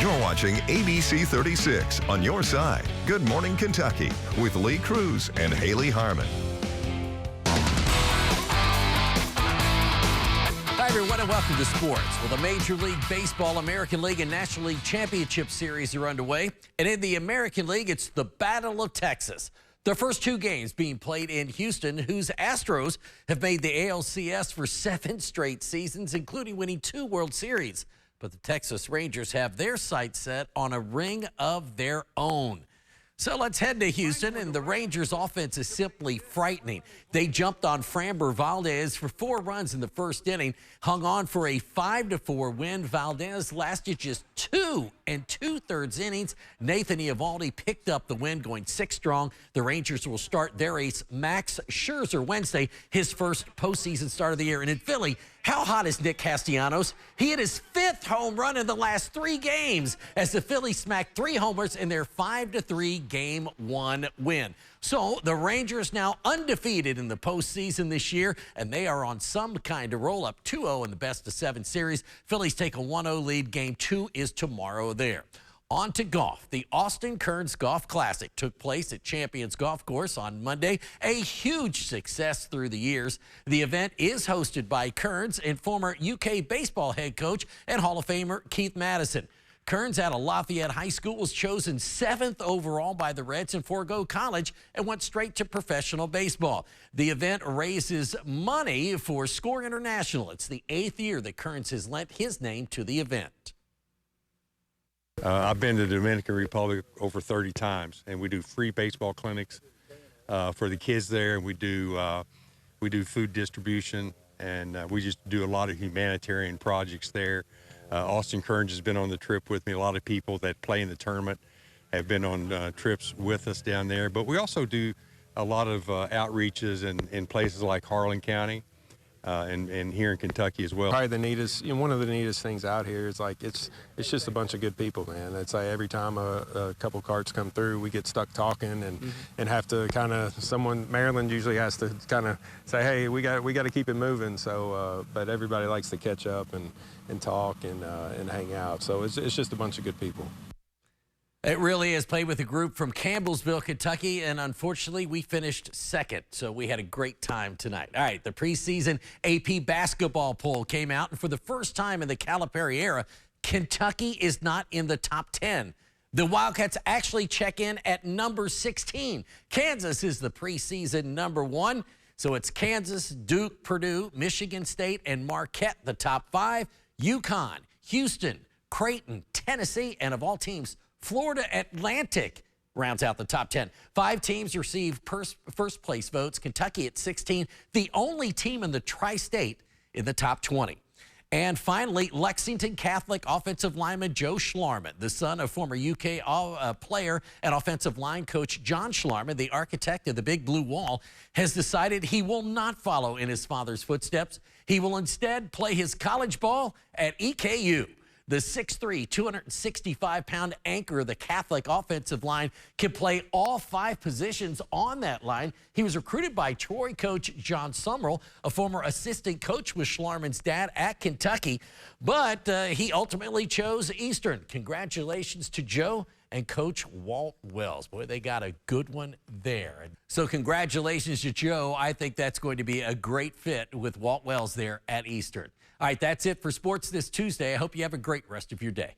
You're watching ABC 36 on your side. Good Morning Kentucky with Lee Cruz and Haley Harmon. Hi, everyone, and welcome to sports. Well, the Major League Baseball, American League, and National League Championship Series are underway. And in the American League, it's the Battle of Texas. The first two games being played in Houston, whose Astros have made the ALCS for 7 straight seasons, including winning 2 World Series. But the Texas Rangers have their sights set on a ring of their own. So let's head to Houston, and the Rangers' offense is simply frightening. They jumped on Framber Valdez for 4 runs in the first inning, hung on for a 5-4 win. Valdez lasted just 2 2/3 innings. Nathan Eovaldi picked up the win, going 6 strong. The Rangers will start their ace, Max Scherzer, Wednesday, his first postseason start of the year. And in Philly, how hot is Nick Castellanos? He hit his 5th home run in the last 3 games as the Phillies smacked 3 homers in their 5-3 Game 1 win. So the Rangers now undefeated in the postseason this year, and they are on some kind of roll up 2-0 in the best-of-7 series. Phillies take a 1-0 lead. Game 2 is tomorrow there. On to golf. The Austin Kearns Golf Classic took place at Champions Golf Course on Monday, a huge success through the years. The event is hosted by Kearns and former UK baseball head coach and Hall of Famer Keith Madison. Kearns out of Lafayette High School was chosen 7th overall by the Reds in Forgo College and went straight to professional baseball. The event raises money for SCORE International. It's the 8th year that Kearns has lent his name to the event. I've been to the Dominican Republic over 30 times, and we do free baseball clinics for the kids there. We do food distribution, and we just do a lot of humanitarian projects there. Austin Kearns has been on the trip with me. A lot of people that play in the tournament have been on trips with us down there. But we also do a lot of outreaches in places like Harlan County. And here in Kentucky as well. Probably the neatest, one of the neatest things out here is like it's just a bunch of good people, man. It's like every time a couple carts come through, we get stuck talking and have to kind of Maryland usually has to kind of say, hey, we got to keep it moving. So, but everybody likes to catch up and talk and hang out. So it's just a bunch of good people. It really is. Played with a group from Campbellsville, Kentucky, and unfortunately we finished 2nd, so we had a great time tonight. All right, the preseason AP basketball poll came out, and for the first time in the Calipari era, Kentucky is not in the top 10. The Wildcats actually check in at number 16. Kansas is the preseason number 1, so it's Kansas, Duke, Purdue, Michigan State, and Marquette, the top 5. UConn, Houston, Creighton, Tennessee, and of all teams, Florida Atlantic rounds out the top 10. 5 teams receive first place votes. Kentucky at 16, the only team in the tri-state in the top 20. And finally, Lexington Catholic offensive lineman Joe Schlarman, the son of former UK player and offensive line coach John Schlarman, the architect of the Big Blue Wall, has decided he will not follow in his father's footsteps. He will instead play his college ball at E.K.U. The 6'3", 265-pound anchor of the Catholic offensive line can play all 5 positions on that line. He was recruited by Troy coach John Summerall, a former assistant coach with Schlarman's dad at Kentucky, but he ultimately chose Eastern. Congratulations to Joe and Coach Walt Wells. Boy, they got a good one there. So congratulations to Joe. I think that's going to be a great fit with Walt Wells there at Eastern. All right, that's it for sports this Tuesday. I hope you have a great rest of your day.